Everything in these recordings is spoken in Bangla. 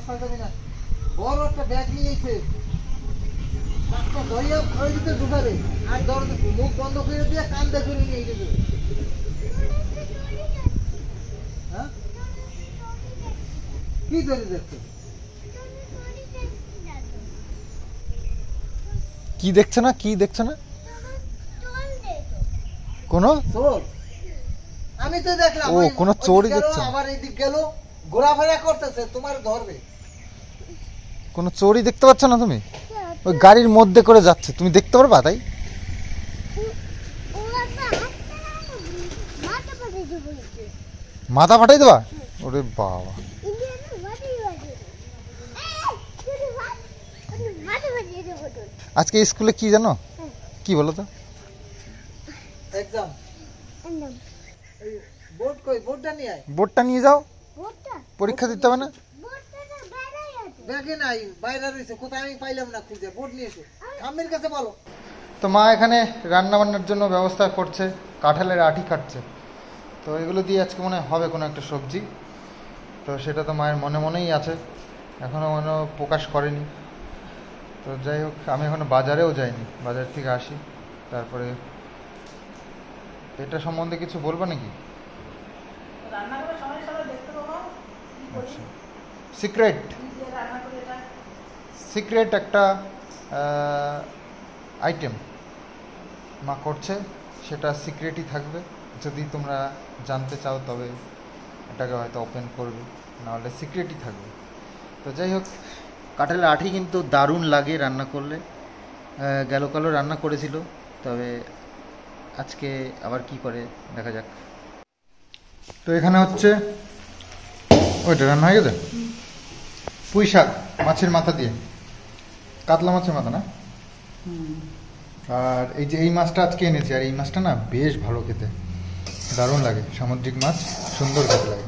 পারবি না। বড় একটা ব্যাগ নিয়েছে, একটা দইয়া ঘরে দিতে ঢুকাবে আর দরজা মুখ বন্ধ করে দিয়ে কান্দে চলে নিয়ে যাবে। হ্যাঁ কি ধরে দেখছো? কি দেখছে না, কি দেখছে না? কোনো চোর? আমি তো দেখলাম ও কোনো চোরই দেখছে না। আবার এইদিক গেল, ঘোরাফেরা করতেছে, তোমার ধরবে। কোনো চোরই দেখতে পাচ্ছ না তুমি? ওই গাড়ির মধ্যে করে যাচ্ছে, তুমি দেখতে পারবা? তাই মাথা ফাটাই দেবা? ওরে বাবা, আজকে স্কুলে কি জানো? কি বলো তো? এক্সাম। এই বোর্ড কই? বোর্ডটা নিয়ে আয়। বোর্ডটা নিয়ে যাও, পরীক্ষা দিতে হবে না? ব্যাগে নাই, বাইরে রয়েছে, কোথায় আমি পাইলাম না খুঁজে। বোর্ড নিয়ে এসো, আম্মির কাছে বলো। তো মা এখানে রান্না বান্নার জন্য ব্যবস্থা করছে, কাঁঠালের আঁটি কাটছে। তো এগুলো দিয়ে আজকে মনে হবে কোনো একটা সবজি। তো সেটা তো মায়ের মনে মনেই আছে, এখনও মনে প্রকাশ করেনি। তো যাই হোক, আমি এখনো বাজারেও যাইনি, বাজার থেকে আসি তারপরে। এটা সম্বন্ধে কিছু বলবো নাকি? আচ্ছা, সিক্রেট সিক্রেট একটা আইটেম মা করছে, সেটা সিক্রেটই থাকবে। যদি তোমরা জানতে চাও তবে এটাকে হয়তো ওপেন করবে, নাহলে সিক্রেটই থাকবে। তো যাই হোক, কাঁঠালের আঁটি কিন্তু দারুণ লাগে রান্না করলে। গেল কালও রান্না করেছিল, তবে আজকে আবার কি করে দেখা যাক। তো এখানে হচ্ছে ওইটা রান্না হয়ে গেছে, পুঁই শাক মাছের মাথা দিয়ে, কাতলা মাছের মাথা না। আর এই যে এই মাছটা আজকে এনেছি, আর এই মাছটা না বেশ ভালো খেতে, দারুণ লাগে, সামুদ্রিক মাছ, সুন্দর খেতে লাগে।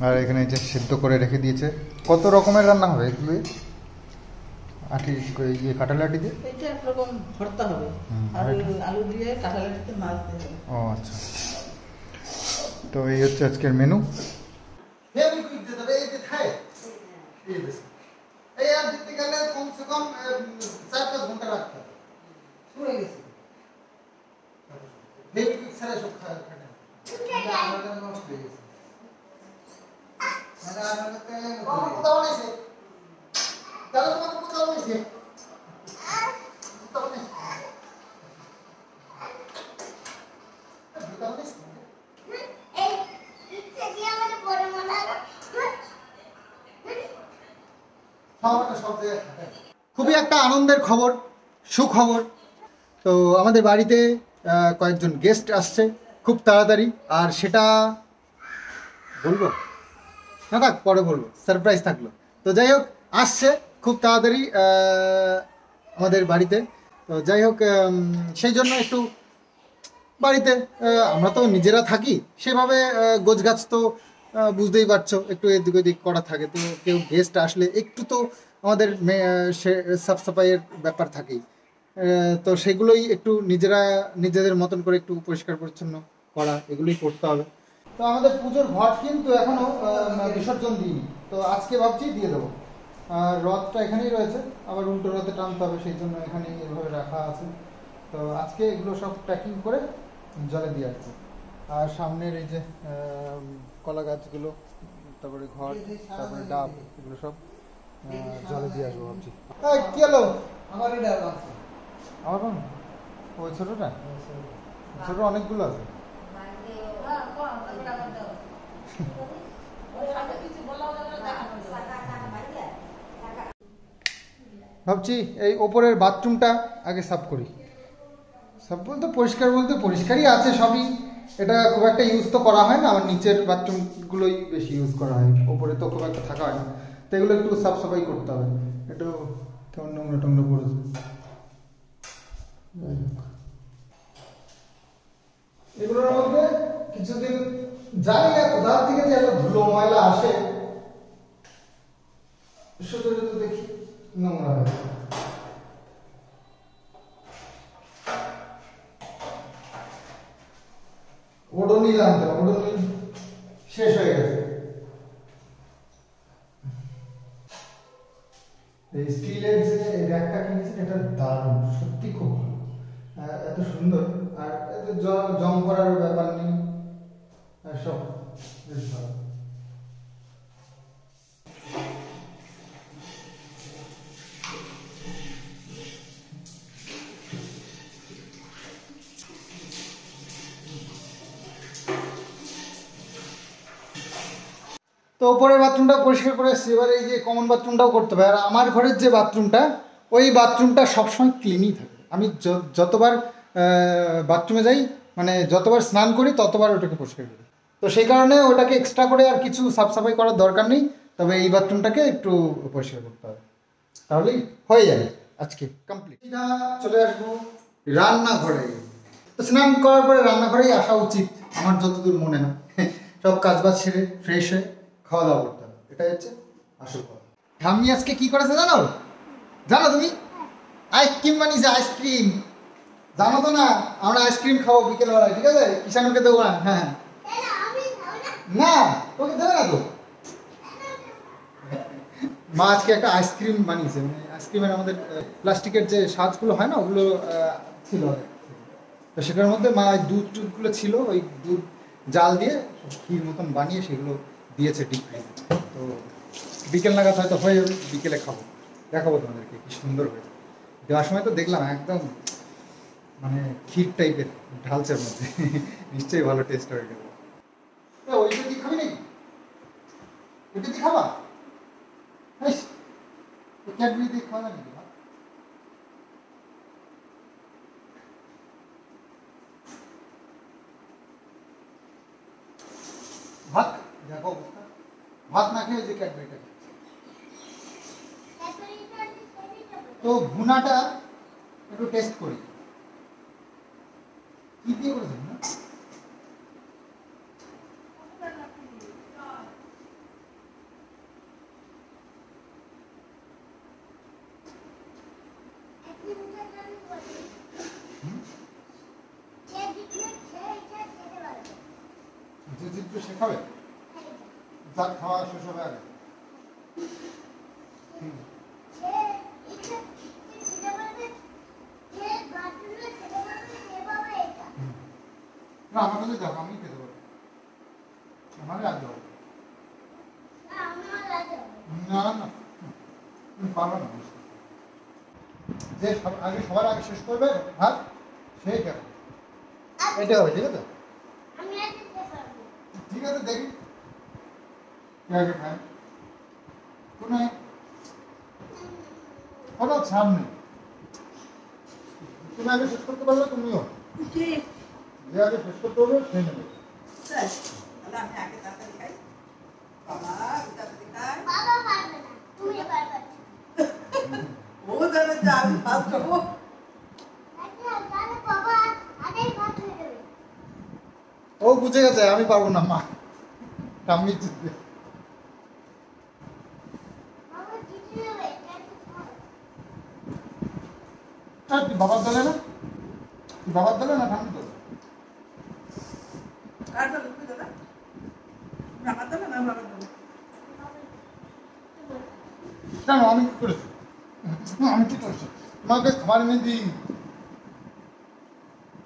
আর এখানে এই যে সেদ্ধ করে রেখে দিয়েছে। কত রকমের রান্না হবে এগুলো? আটি ইয়ে কাঁঠালের আটি দিয়ে এটা একরকম ভর্তা হবে, আর আলু দিয়ে কাঁঠালের সাথে মাছ দিয়ে। ও আচ্ছা, তো এই হচ্ছে আজকের মেনু। এই আর দিতে গেলে কমসে কম 4-5 ঘন্টা রাখতে হবে। শুনে গেছি বেবি কুইক ছাড়া সব খায় খায় আমাদের নষ্ট হয়ে গেছে। মানে আমাদের কোথাও নেই, তাহলে তোমার কোথাও নেই। খুবই একটা আনন্দের খবর, সুখবর। তো আমাদের বাড়িতে কয়েকজন গেস্ট আসছে খুব তাড়াতাড়ি, আর সেটা বলবো না, থাক পরে বলবো, সারপ্রাইজ থাকলো। তো যাই হোক, আসছে খুব তাড়াতাড়ি আমাদের বাড়িতে। তো যাই হোক, সেই জন্য একটু বাড়িতে আমরা তো নিজেরা থাকি, সেভাবে গোছগাছ তো বুঝতেই পারছো, একটু এদিক ওদিক করা থাকে। তো কেউ গেস্ট আসলে একটু তো আমাদের সাফ সাফাইয়ের ব্যাপার থাকেই। তো সেগুলোই একটু নিজেদের মতন করে একটু পরিষ্কার পরিচ্ছন্ন করা, এগুলোই করতে হবে। তো আমাদের পুজোর ঘট কিন্তু এখনো বিসর্জন দিইনি, তো আজকে ভাবছি দিয়ে দেবো। আর রথটা এখানেই রয়েছে, আবার উল্টো রথে টানতে হবে, সেই জন্য এখানে এভাবে রাখা আছে। তো আজকে এগুলো সব প্যাকিং করে জলে দিয়ে আসবো। আর সামনের এই যে কলা গাছগুলো, তারপরে ঘর, তারপরে ডাব, এগুলো সব জলে দিয়ে আসবো ভাবছি। কি হলো? আমার ওই ছোটটা, ছোট অনেকগুলো আছে। ভাবছি এই ওপরের বাথরুমটা আগে সাফ করি। সাফ বলতে পরিষ্কারই আছে সবই, এটা খুব একটা ইউজ তো করা হয় না। আমার নিচের বাথরুমগুলোই বেশি ইউজ করা হয়, ওপরে তো খুব একটা থাকা হয় না। তো এগুলো একটু সাফ সাফাই করতে হবে, একটু কেমন নোংরা টোংরা পড়েছে। এগুলোর মধ্যে কিছুদিন জানি না কোথা থেকে যে এত ধুলো ময়লা আসে, শুধু শুধু দেখি নোংরা হয়। ওডোনিল আনতে হবে, ওডোনিল শেষ হয়ে গেছে। এই স্টিলের যে র্যাকটা কিনেছেন এটা দারুণ, সত্যি খুব ভালো, এত সুন্দর, আর এত জং করার ব্যাপার নেই, সব বেশ ভালো। তো ওপরের বাথরুমটা পরিষ্কার করে এসেছি, এবার এই যে কমন বাথরুমটাও করতে হবে। আর আমার ঘরের যে বাথরুমটা, ওই বাথরুমটা সবসময় ক্লিনই থাকে। আমি যতবার বাথরুমে যাই, মানে যতবার স্নান করি ততবার ওটাকে পরিষ্কার করি। তো সেই কারণে ওটাকে এক্সট্রা করে আর কিছু সাফ সাফাই করার দরকার নেই, তবে এই বাথরুমটাকে একটু পরিষ্কার করতে হবে, তাহলেই হয়ে যাবে আজকে কমপ্লিট। এটা চলে আসবো রান্নাঘরে। তো স্নান করার পরে রান্নাঘরেই আসা উচিত আমার যতদূর মনে হয়। সব কাজ বাজ সেরে ফ্রেশ হয়ে খাওয়া দাওয়া করতে হবে, এটাই হচ্ছে আসল কথা। ঠাম্মি আজকে কি করেছে জানো? জানো তুমি? আইসক্রিম বানিয়েছে, আইসক্রিম। জানো তো না, আমরা আইসক্রিম খাবো বিকেলবেলায়, ঠিক আছে? কিষানুকে দেবো না। হ্যাঁ না, তোকে দেবে না তো। মা আজকে একটা আইসক্রিম বানিয়েছে, মানে আইসক্রিমের আমাদের প্লাস্টিকের যে সাজগুলো হয় না, ওগুলো ছিল অনেক। তো সেটার মধ্যে মা দুধ টুধগুলো ছিল, ওই দুধ জাল দিয়ে ক্ষীর মতন বানিয়ে সেগুলো দিয়েছে ডিপ ফ্রিজে। তো বিকেল নাগাদ হয়তো হয়ে যাবে, বিকেলে খাবো, দেখাবো তোমাদেরকে কি সুন্দর হয়েছে। দেওয়ার সময় তো দেখলাম একদম মানে ক্ষীর টাইপের ঢালছের মধ্যে। নিশ্চয়ই ভালো টেস্ট হয়ে গেল। ওইটা কি খাবি নাকি? ওইটা কি খাবা? ক্যাডবেরি দিয়ে খাওয়া নাকি? ভাত দেখো অবস্থা, ভাত না খেয়ে যে ক্যাডবেরিটা। তো ভুনাটা একটু টেস্ট করি, কি দিয়ে করেছেন না? যে জিতবে সে খাবে, যার খাওয়া শেষ হবে আগে। না আমার কাছে যাবো, আমি খেতে পারবো, আমার আগে হবে। না না তুমি পারবে না, যে আগে সবার আগে শেষ করবে ভাত সেই কেন এটা হবে, ঠিক আছে? ঠিক আছে, দেখি কে আগে খায়, কোনো ছাড় নেই। তুমি আগে শেষ করতে পারলে তুমিও, যে আগে শেষ করতে হবে সে নেবে। ও বুঝে গেছে আমি পারবো না, মা ঠাম্মি জিতবে। তুই বাবার দলে না, তুই বাবার দলে না ঠাম্মি দলে? কেন আমি কি করেছি? আমি কি করেছি? তোমাকে খাবার এনে দিই,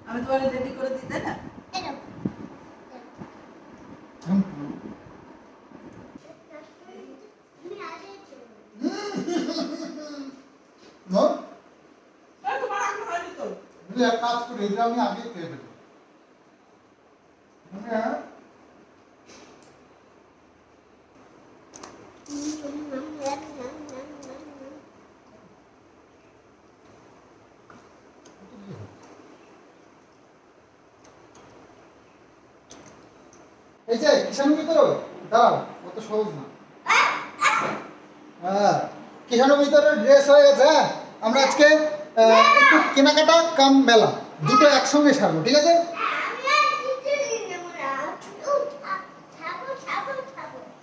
আমি তোমার রেডি করে দিই, তাই না? এক কাজ করি, এটা আমি আগে খেয়ে ফেলবো। এই যে কিষানু ভিতরে দাঁড়াও, অত সহজ না। হ্যাঁ কিষানু ভিতরে ড্রেস হয়ে গেছে। হ্যাঁ আমরা আজকে একটু কেনাকাটা কাম মেলা দুটো একসঙ্গে সারবো, ঠিক আছে?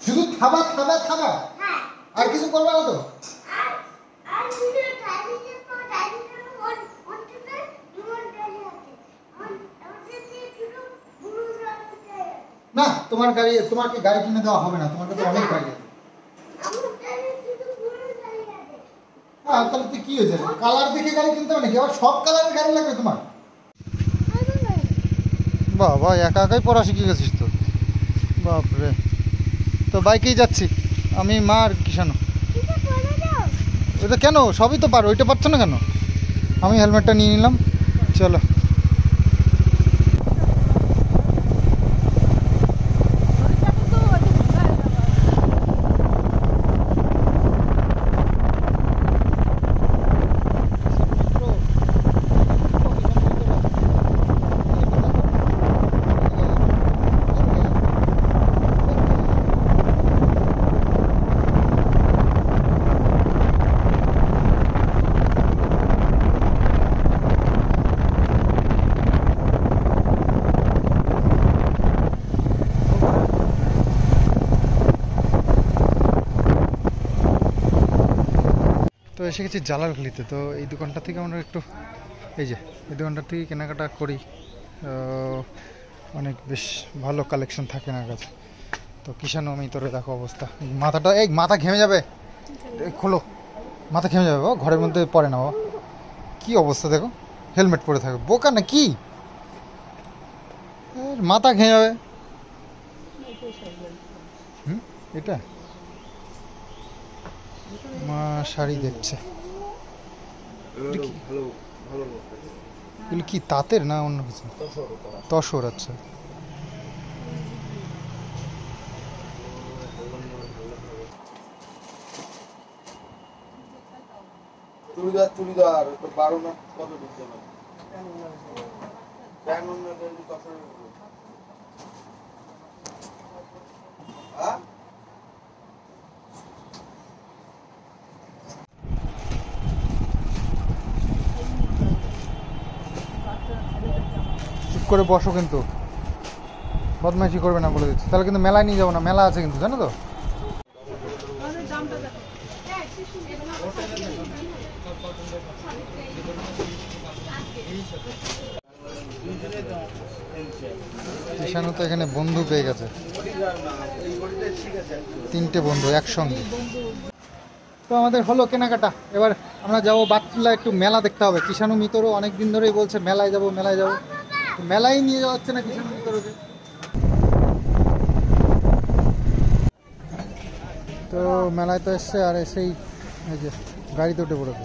শুধু খাবা খাবা খাবা, আর কিছু করবে না তো? না তোমার গাড়ি, তোমার কি গাড়ি কিনে দেওয়া হবে না, তোমার কাছে অনেক গাড়ি আছে। তাহলে তো কি হয়েছে, কালার দেখে গাড়ি কিনতে হবে নাকি? আবার সব কালারের গাড়ি লাগবে তোমার? বাবা একা একাই পড়া শিখে গেছিস তো, বাপরে। তো বাইকেই যাচ্ছি আমি, মা আর কিষানো। ওইটা কেন, সবই তো পারো, ওইটা পারছো না কেন? আমি হেলমেটটা নিয়ে নিলাম, চলো। তো এসে গেছি জালালখালিতে। তো এই দোকানটা থেকে আমরা একটু, এই যে এই দোকানটা থেকে কেনাকাটা করি। অনেক বেশ ভালো কালেকশন থাকে না কাছে। তো কিষানো আমি তোরে দেখো অবস্থা, মাথাটা, এই মাথা ঘেমে যাবে, খোলো, মাথা ঘেমে যাবে বাবা, ঘরের মধ্যে পড়ে না বাবা। কী অবস্থা দেখো, হেলমেট পরে থাকে, বোকা না কি, মাথা ঘেমে যাবে। এটা মা শাড়ি দেখছে, এগুলো কি তাঁতের না অন্য কিছু? তসর, আচ্ছা। চুড়িদার তো 12 না কত দিতে হবে? চুপ করে বসো কিন্তু, বদমাইশি করবে না বলে দিচ্ছি। তাহলে কিন্তু মেলায় নিয়ে যাবো না, মেলা আছে কিন্তু, জানো তো। কিষানু তো এখানে বন্ধু পেয়ে গেছে, 3টে বন্ধু একসঙ্গে। তো আমাদের হলো কেনাকাটা, এবার আমরা যাবো বাতকুল্লা, একটু মেলা দেখতে হবে। কিষানু মিতরও অনেক দিন ধরেই বলছে মেলায় যাবো মেলায় যাবো, মেলায় নিয়ে যাওয়া হচ্ছে না কিষানু মিতরকে। তো মেলায় তো এসছে, আর এসেই এই যে গাড়িতে উঠে পড়েছে,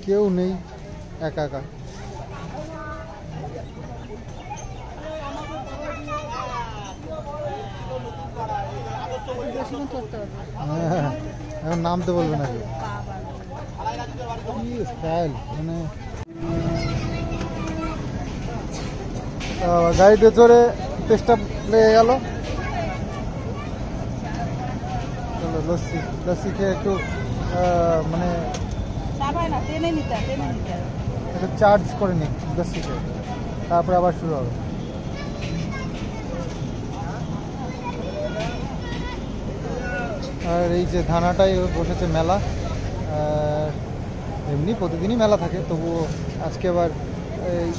কেউ নেই, একা একা। হ্যাঁ, এখন নামতে বলবে নাকি, কি স্টাইল মানে। গাড়িতে চড়ে চেষ্টা লেগে গেল। চলো লস্যি, লস্যি খেয়ে একটু মানে একটু চার্জ করে নিই লস্যি খেয়ে, তারপরে আবার শুরু হবে। আর এই যে ধানাটাই বসেছে মেলা, এমনি প্রতিদিনই মেলা থাকে, তবুও আজকে আবার এই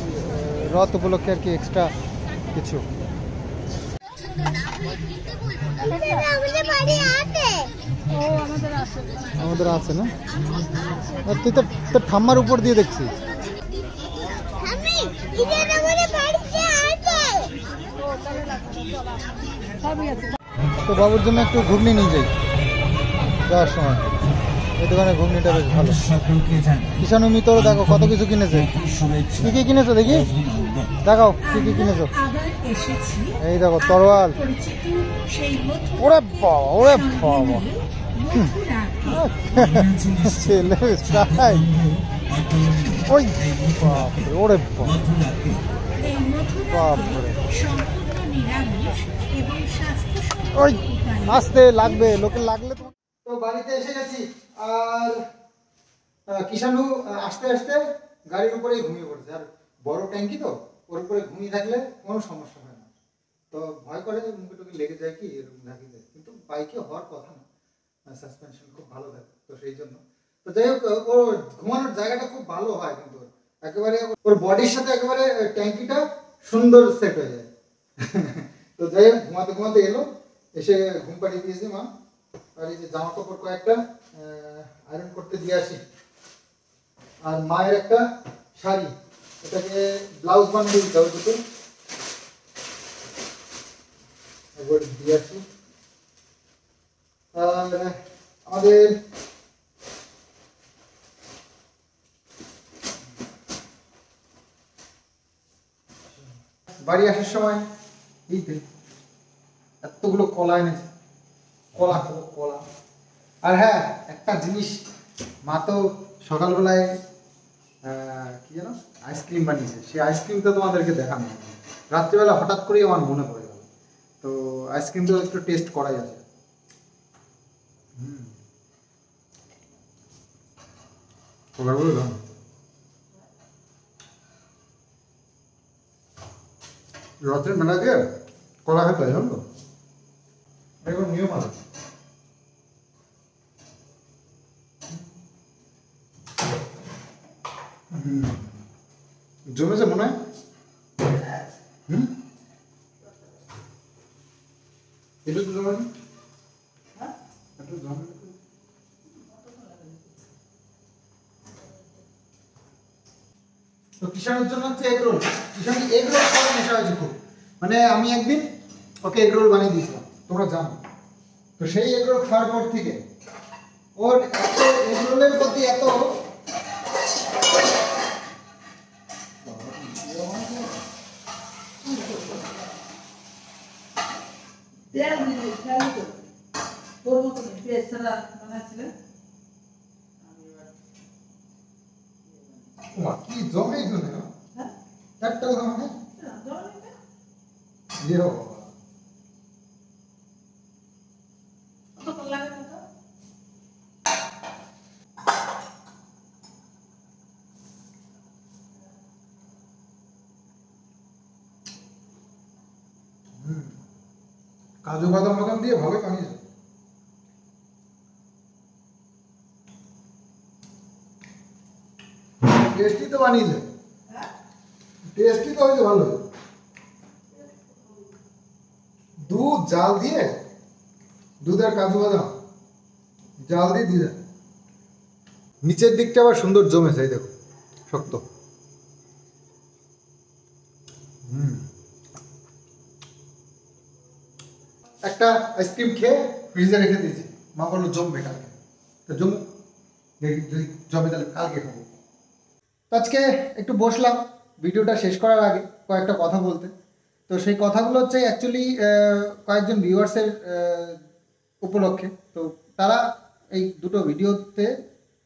রথ উপলক্ষে আর কি এক্সট্রা কিছু। আমাদের আছে না, তুই তো তোর ঠাম্মার উপর দিয়ে দেখছি। তো বাবুর জন্য একটু ঘুগনি নিয়ে যাই যাওয়ার সময়, এই দোকানে ঘুগনিটা বেশ ভালো। কিষানু মিতর দেখো কত কিছু কিনেছে, কি কি কিনেছো দেখি, দেখাও কি কি কিনেছো। এই দেখো তরোয়াল, ওরে বাবা ওরে বাবা, ছেলে স্টাইল, ওই বাপরে ওরে বাপরে, ওই আসতে লাগবে, লোকের লাগলে তো। বাড়িতে এসে গেছি, আর কিষানু আস্তে আস্তে গাড়ির উপরেই ঘুমিয়ে পড়েছে। আর বড় ট্যাঙ্কি তো, ওর উপরে ঘুমিয়ে থাকলে কোনো সমস্যা হয় না। তো ভয় করে যে মুখে টুকে লেগে যায় কি এরকম ঝাঁকিতে, কিন্তু বাইকে হওয়ার কথা না, সাসপেনশন খুব ভালো থাকে, তো সেই জন্য। তো যাই হোক, ওর ঘুমানোর জায়গাটা খুব ভালো হয়, কিন্তু একেবারে ওর বডির সাথে একেবারে ট্যাঙ্কিটা সুন্দর সেট হয়ে যায়। তো যাই হোক, ঘুমাতে ঘুমাতে এলো, এসে ঘুম পাড়িয়ে দিয়েছে মা। আর এই যে জামা কাপড় কয়েকটা আয়রন করতে দিয়ে আসি। আর মায়ের একটা শাড়ি, এটাকে ব্লাউজ বানিয়ে দিতে হবে দুটো, একবার দিয়ে আসি। আর আমাদের বাড়ি আসার সময় এই এতগুলো কলা এনেছে, কলা খাবো কলা। আর হ্যাঁ, একটা জিনিস, মা তো সকালবেলায় কি যেন আইসক্রিম বানিয়েছে, সেই আইসক্রিমটা তোমাদেরকে দেখানো হবে। রাত্রিবেলা হঠাৎ করেই আমার মনে পড়ে গেল, তো আইসক্রিমটা একটু টেস্ট করাই আছে। রাতের মেলাকে কলা খেতে হয়, জানো তো, এরকম নিয়ম আছে। জমেছে মনে হয়। এটা তো জমে তো কিষানের জন্য হচ্ছে এগ রোল। কিষান এগ রোল খাওয়ার নেশা হয়েছে খুব, মানে আমি একদিন ওকে এগ রোল বানিয়ে দিয়েছিলাম, তোমরা জানো। তো সেই এগ রোল খাওয়ার পর থেকে ওর এত এগ রোলের প্রতি এত তেল দিলে খেয়াল তো তোর মতো পেঁয়াজ ছাড়া বানাচ্ছিলেন। কি জমে জমে হ্যাঁ একটা জমে জল দিতে ইয়ে কত লাগে কত কাজু বাদাম বাদাম দিয়ে ভালো বানিয়েছে। টেস্টি তো বানিয়েছে, টেস্টি তো হয়েছে ভালো। দুধ জাল দিয়ে, দুধ আর কাজু বাদাম জাল দিয়ে দিয়ে নিচের দিকটা আবার সুন্দর জমেছে, এই দেখো শক্ত। একটা আইসক্রিম খেয়ে ফ্রিজে রেখে দিয়েছি, মা বললো জমবে কালকে, তো জমুক, দেখি যদি জমে তাহলে কালকে খাবো। তো আজকে একটু বসলাম ভিডিওটা শেষ করার আগে কয়েকটা কথা বলতে। তো সেই কথাগুলো হচ্ছে অ্যাকচুয়ালি কয়েকজন ভিউয়ার্সের উপলক্ষে। তো তারা এই দুটো ভিডিওতে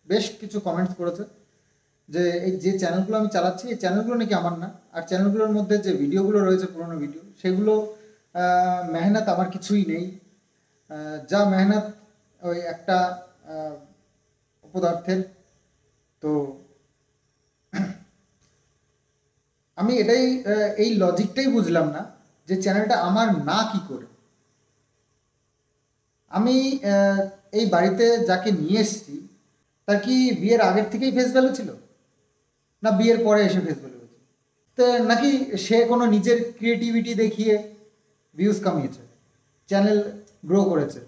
বেশ কিছু কমেন্টস করেছে যে এই যে চ্যানেলগুলো আমি চালাচ্ছি, এই চ্যানেলগুলো নাকি আমার না, আর চ্যানেলগুলোর মধ্যে যে ভিডিওগুলো রয়েছে পুরোনো ভিডিও, সেগুলো মেহনত আমার কিছুই নেই। যা মেহনত ওই একটা অপদার্থের। তো আমি এটাই এই লজিকটাই বুঝলাম না যে চ্যানেলটা আমার না কি করে। আমি এই বাড়িতে যাকে নিয়ে এসেছি তার কি বিয়ের আগের থেকেই ফেস ভ্যালু ছিল, না বিয়ের পরে এসে ফেস ভ্যালু হয়েছে? তো নাকি সে কোনো নিজের ক্রিয়েটিভিটি দেখিয়ে ভিউজ কামিয়েছে, চ্যানেল গ্রো করেছে,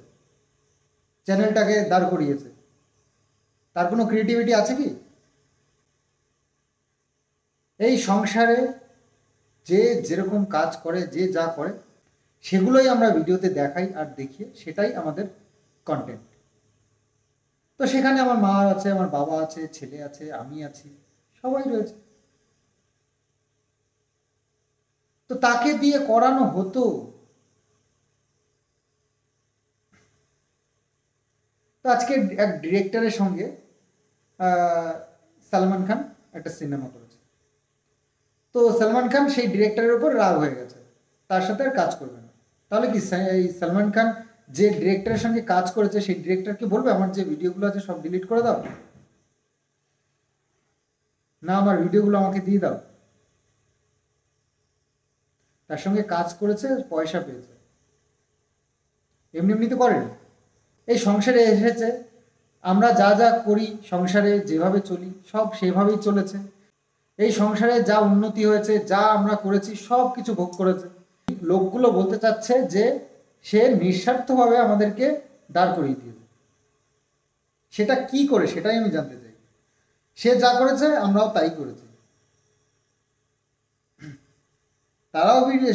চ্যানেলটাকে দাঁড় করিয়েছে? তার কোনো ক্রিয়েটিভিটি আছে কি? এই সংসারে যে যেরকম কাজ করে, যে যা করে, সেগুলোই আমরা ভিডিওতে দেখাই আর দেখিয়ে, সেটাই আমাদের কন্টেন্ট। তো সেখানে আমার মা আছে, আমার বাবা আছে, ছেলে আছে, আমি আছি, সবাই রয়েছে। তো তাকে দিয়ে করানো হতো। তো আজকে এক ডিরেক্টরের সঙ্গে সালমান খান একটা সিনেমা করেছে। তো সালমান খান সেই ডিরেক্টরের উপর রাগ হয়ে গেছে, তার সাথে আর কাজ করবে না। তাহলে কি এই সালমান খান যে ডিরেক্টরের সঙ্গে কাজ করেছে সেই ডিরেক্টরকে বলবে আমার যে ভিডিওগুলো আছে সব ডিলিট করে দাও, না আমার ভিডিওগুলো আমাকে দিয়ে দাও? তার সঙ্গে কাজ করেছে, পয়সা পেয়েছে, এমনি এমনি তো করেন। এই সংসারে এসেছে, আমরা যা যা করি, সংসারে যেভাবে চলি, সব সেভাবেই চলেছে। এই সংসারে যা উন্নতি হয়েছে, যা আমরা করেছি, সব কিছু ভোগ করেছে। লোকগুলো বলতে চাচ্ছে যে সে নিঃস্বার্থভাবে আমাদেরকে দাঁড় করিয়ে দিয়েছে। সেটা কি করে সেটাই আমি জানতে চাই। সে যা করেছে আমরাও তাই করেছি।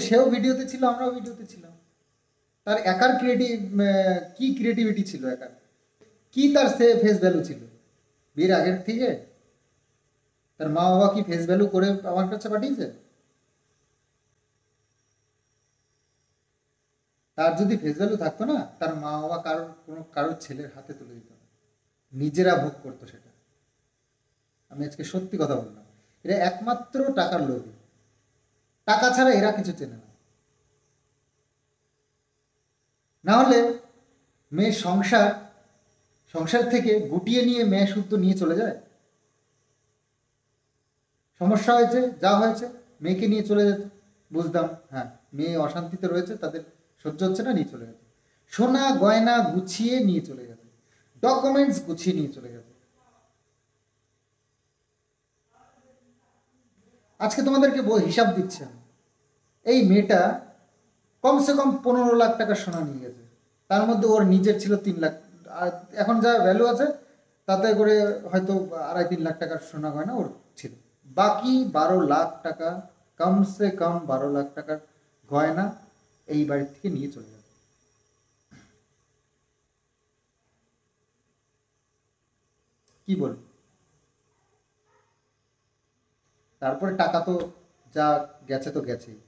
সেও ভিডিওতে ছিল, আমরাও ভিডিওতে ছিলাম। তার একার কি ক্রিয়েটিভিটি ছিল, একার কি তার ফেস ভ্যালু ছিল বিয়ের আগের থেকে? তার মা বাবা কি ফেস ভ্যালু করে আমার কাছে পাঠিয়েছে? তার যদি ফেস ভ্যালু থাকতো না, তার মা বাবা কারোর ছেলের হাতে তুলে দিত না, নিজেরা ভোগ করতো সেটা। আমি আজকে সত্যি কথা বললাম, এরা একমাত্র টাকার লোভী। টাকা ছাড়া এরা কিছু চেনে না। না হলে মেয়ের সংসার থেকে গুটিয়ে নিয়ে মেয়ে শুদ্ধ নিয়ে চলে যায়। সমস্যা হয়েছে, যা হয়েছে, মেয়েকে নিয়ে চলে যেত, বুঝতাম হ্যাঁ মেয়ে অশান্তিতে রয়েছে, তাদের সহ্য হচ্ছে না, নিয়ে চলে গেছে। সোনা গয়না গুছিয়ে নিয়ে চলে গেছে, ডকুমেন্টস গুছিয়ে নিয়ে চলে গেছে। আজকে তোমাদেরকে হিসাব দিচ্ছে আমি। এই মেয়েটা কমসে কম 15 লাখ টাকার সোনা নিয়ে গেছে। তার মধ্যে ওর নিজের ছিল 3 লাখ, আর এখন যা ভ্যালু আছে তাতে করে হয়তো 2.5-3 লাখ টাকার সোনা গয়না ওর ছিল। বাকি 12 লাখ টাকা, কমসে কম 12 লাখ টাকার গয়না এই বাড়ির থেকে নিয়ে চলে গেছে। কি বল? তারপরে টাকা তো যা গেছে তো গেছেই।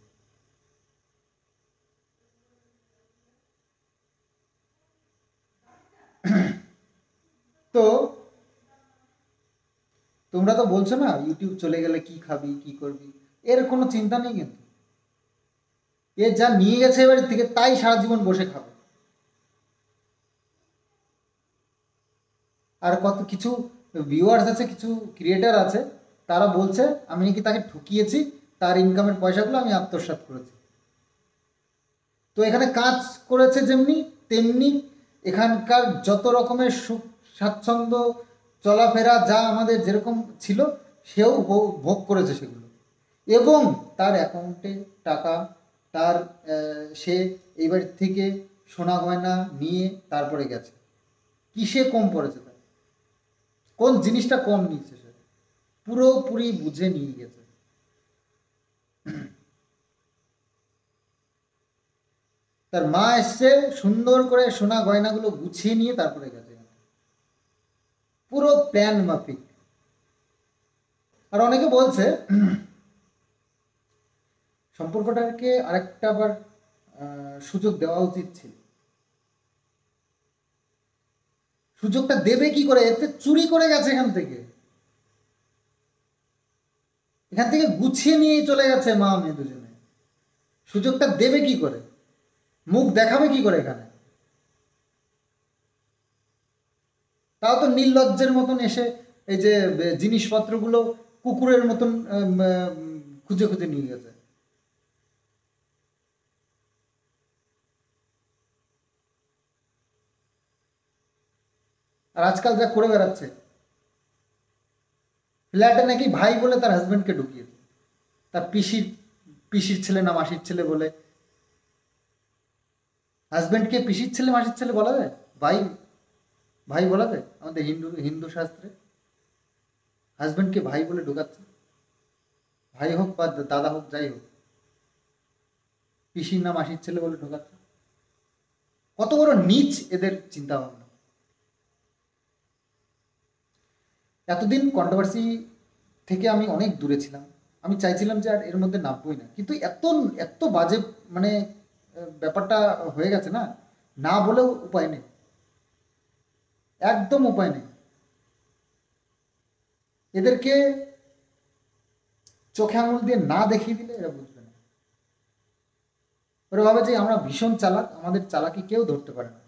তো তোমরা তো বলছো না ইউটিউব চলে গেলে কি খাবি কি করবি, এর কোনো চিন্তা নেই। কিন্তু এ যা নিয়ে গেছে এবারের থেকে তাই সারা জীবন বসে খাবে। আর কত কিছু ভিউয়ার্স আছে, কিছু ক্রিয়েটার আছে, তারা বলছে আমি নাকি তাকে ঠকিয়েছি, তার ইনকামের পয়সাগুলো আমি আত্মসাৎ করেছি। তো এখানে কাজ করেছে যেমনি, তেমনি এখানকার যত রকমের সুখ স্বাচ্ছন্দ্য চলাফেরা যা আমাদের যেরকম ছিল সেও ভোগ করেছে সেগুলো। এবং তার অ্যাকাউন্টে টাকা, তার সে এইবার থেকে সোনা গয়না নিয়ে তারপরে গেছে। কিসে কম পড়েছে তার? কোন জিনিসটা কম নিয়েছে? সে পুরোপুরি বুঝে নিয়ে গেছে। তার মা এসছে সুন্দর করে সোনা গয়নাগুলো গুছিয়ে নিয়ে তারপরে গেছে, পুরো প্ল্যান মাফিক। আর অনেকে বলছে সম্পর্কটাকে আরেকটা আবার সুযোগ দেওয়া উচিত ছিল। সুযোগটা দেবে কি করে? এতে চুরি করে গেছে, এখান থেকে গুছিয়ে নিয়ে চলে গেছে মা মেয়ে দুজনে। সুযোগটা দেবে কি করে? মুখ দেখাবে কি করে এখানে? তাও তো নির্লজ্জের মতন এসে এই যে জিনিসপত্রগুলো কুকুরের মতন খুঁজে খুঁজে নিয়ে গেছে। আর আজকাল যা করে বেড়াচ্ছে, ফ্ল্যাটে নাকি ভাই বলে তার হাজবেন্ডকে ঢুকিয়েছে, তার পিসির ছেলে না মাসির ছেলে বলে। হাজবেন্ডকে পিসির ছেলে মাসির ছেলে বলা যায়? ভাই ভাই বলা যায় আমাদের হিন্দু শাস্ত্রে? হাজবেন্ডকে ভাই বলে ঢোকাচ্ছে, ভাই হোক বা দাদা হোক যাই হোক, পিসির না মাসির ছেলে বলে ঢোকাচ্ছে। কত বড় নীচ এদের চিন্তা ভাবনা। এতদিন কন্ট্রোভার্সি থেকে আমি অনেক দূরে ছিলাম, আমি চাইছিলাম যে আর এর মধ্যে নামবই না, কিন্তু এত এত বাজে মানে ব্যাপারটা হয়ে গেছে না, না বলেও উপায় নেই, একদম উপায় নেই। এদেরকে চোখে আঙুল দিয়ে না দেখিয়ে দিলে এরা বুঝবে না। ওরা ভাবে যে আমরা ভীষণ চালাক, আমাদের চালাকি কেউ ধরতে পারে না।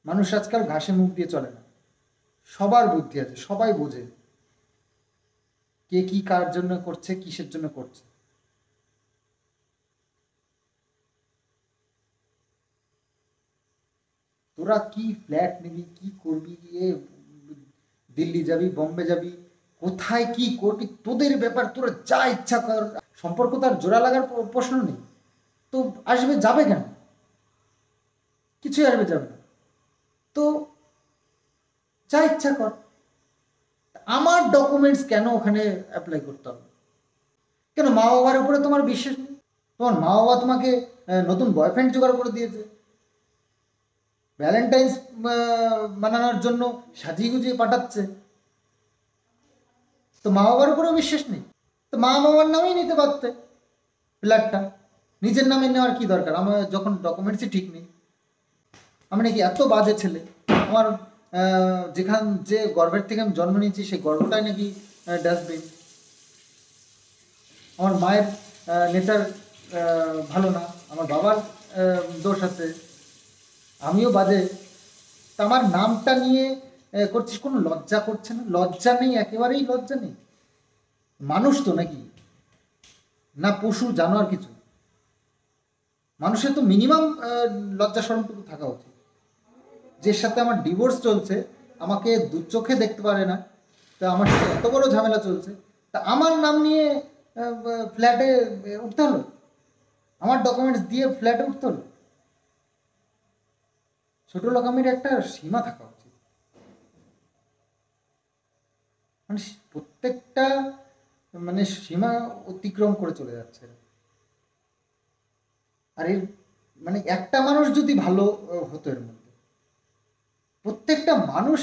মানুষ আজকাল ঘাসে মুখ দিয়ে চলে না, সবার বুদ্ধি আছে, সবাই বোঝে কে কি কার জন্য করছে, কিসের জন্য করছে। তোরা কি ফ্ল্যাট নিবি, কি করবি, দিল্লি যাবি, বম্বে যাবি, কোথায় কি করবি তোদের ব্যাপার, তোরা যা ইচ্ছা কর। সম্পর্ক তার জোড়া লাগার প্রশ্ন নেই। তো আসবে যাবে কেন? কিছুই আসবে যাবে না। তো যা ইচ্ছা কর। আমার ডকুমেন্টস কেন ওখানে অ্যাপ্লাই করতে হবে? কেন মা বাবার উপরে তোমার বিশ্বাস নেই? তোমার মা বাবা তোমাকে নতুন বয়ফ্রেন্ড জোগাড় করে দিয়েছে, ভ্যালেন্টাইন্স মানানোর জন্য সাজিয়ে গুজিয়ে পাঠাচ্ছে, তো মা বাবার উপরেও বিশ্বাস নেই? তো মা বাবার নামেই নিতে পারতে ফ্ল্যাটটা, নিজের নামে নেওয়ার কি দরকার? আমার যখন ডকুমেন্টসই ঠিক নেই। আমি নাকি এত বাজে ছেলে? আমার যে গর্ভের থেকে আমি জন্ম নিয়েছি সেই গর্ভটাই নাকি ডাস্টবিন। আমার মায়ের নেচার ভালো না, আমার বাবার দোষ আছে, আমিও বাজে। তা আমার নামটা নিয়ে করছিস, কোনো লজ্জা করছে না? লজ্জা নেই, একেবারেই লজ্জা নেই। মানুষ তো নাকি না পশু জানোয়ার কিছু? মানুষের তো মিনিমাম লজ্জা শরমটুকু থাকা উচিত। যে সাথে আমার ডিভোর্স চলছে, আমাকে দু চোখে দেখতে পারে না, তা আমার সাথে এত বড় ঝামেলা চলছে, তা আমার নাম নিয়ে ফ্ল্যাটে উঠতে হলো, আমার ডকুমেন্টস দিয়ে ফ্ল্যাটে উঠতে হলো। ছোট লোকামির একটা সীমা থাকা উচিত। মানে প্রত্যেকটা মানে সীমা অতিক্রম করে চলে যাচ্ছে। আর এর মানে একটা মানুষ যদি ভালো হতো, এর মধ্যে প্রত্যেকটা মানুষ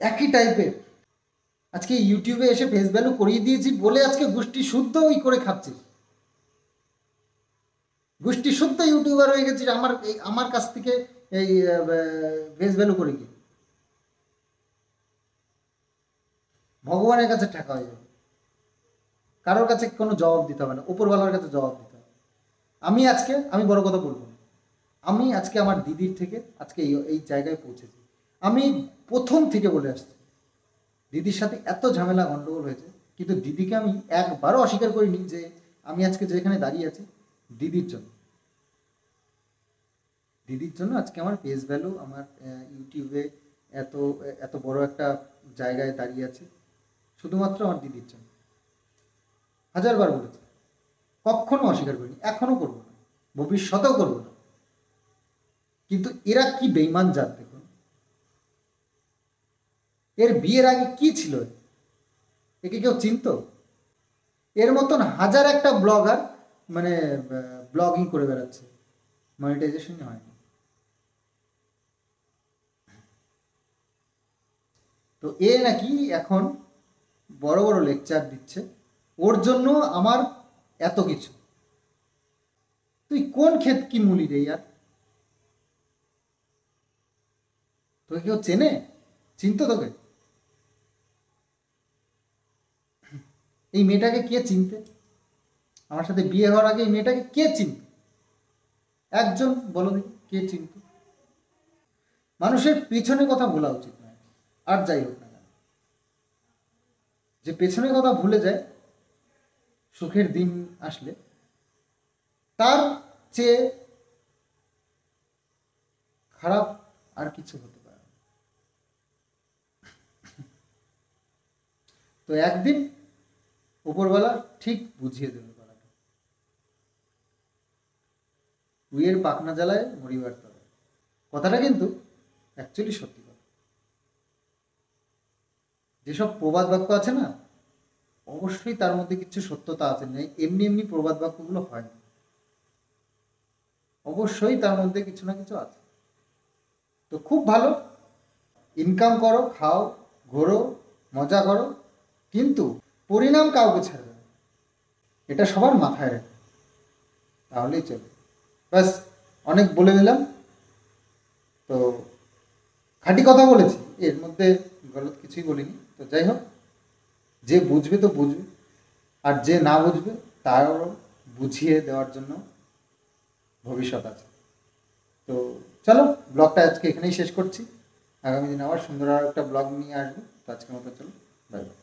একই টাইপের। আজকে ইউটিউবে এসে ফেস ভ্যালু করিয়ে দিয়েছি বলে আজকে গোষ্ঠী শুদ্ধ ওই করে খাচ্ছিস, গোষ্ঠী শুদ্ধ ইউটিউবার হয়ে গেছিস আমার কাছ থেকে এই ফেস ভ্যালু করে গিয়ে ভগবানের কাছে টাকা হয়ে যাবে। কারোর কাছে কোনো জবাব দিতে হবে না, উপরওয়ালার কাছে জবাব দিতে হবে। আমি বড় কথা বলবো না, আমি আজকে আমার দিদির থেকে আজকে এই জায়গায় পৌঁছেছি। আমি প্রথম থেকে বলে আসছি, দিদির সাথে এত ঝামেলা গন্ডগোল হয়েছে, কিন্তু দিদিকে আমি একবারও অস্বীকার করিনি যে আমি আজকে যেখানে দাঁড়িয়ে আছি দিদির জন্য। দিদির জন্য আজকে আমার ফেস ভ্যালু, আমার ইউটিউবে এত এত বড় একটা জায়গায় দাঁড়িয়ে আছে, শুধুমাত্র আমার দিদির জন্য। হাজারবার বলেছি, কখনো অস্বীকার করিনি, এখনো করবো না, ভবিষ্যতেও করবো না। কিন্তু এরা কি বেইমান জাত দেখুন। এর বিয়ের আগে কি ছিল? একে কেউ চিনত? এর মতন হাজার একটা ব্লগার মানে ব্লগিং করে বেড়াচ্ছে, মনিটাইজেশনই হয়নি। তো এ নাকি এখন বড় বড় লেকচার দিচ্ছে, ওর জন্য আমার এত কিছু। তুই কোন ক্ষেত কি মুলি রে ইয়ার? তোকে কেউ চেনে? চিনতো তোকে? এই মেয়েটাকে কে চিনতে? আমার সাথে বিয়ে হওয়ার আগে এই মেয়েটাকে কে চিনত? একজন বলো দেখি, কে চিনত? মানুষের পেছনে কথা বলা উচিত নয়। আর যাই হোক না কেন, যে পেছনের কথা ভুলে যায় সুখের দিন আসলে, তার চেয়ে খারাপ আর কিছু হতে পারে না। তো একদিন উপরবেলা ঠিক বুঝিয়ে দেবে পালাটা। উইয়ের পাখনা জ্বালায় মরিবার তরে, কথাটা কিন্তু অ্যাকচুয়ালি সত্যি কথা। যেসব প্রবাদ বাক্য আছে না, অবশ্যই তার মধ্যে কিছু সত্যতা আছে। এমনি এমনি প্রবাদ বাক্যগুলো হয় না, অবশ্যই তার মধ্যে কিছু না কিছু আছে। তো খুব ভালো, ইনকাম করো, খাও, ঘোরো, মজা করো, কিন্তু পরিণাম কাউকে ছাড়বে না, এটা সবার মাথায় রাখবে, তাহলেই চলবে। ব্যাস, অনেক বলে দিলাম। তো খাঁটি কথা বলেছি, এর মধ্যে গলত কিছুই বলিনি। তো যাই হোক, যে বুঝবে তো বুঝবে, আর যে না বুঝবে তারও বুঝিয়ে দেওয়ার জন্য ভবিষ্যৎ আছে। তো চলো, ব্লগটা আজকে এখানেই শেষ করছি। আগামী দিন আবার সুন্দর আর একটা ব্লগ নিয়ে আসবো। তো আজকের মতো চলো, বাই বাই।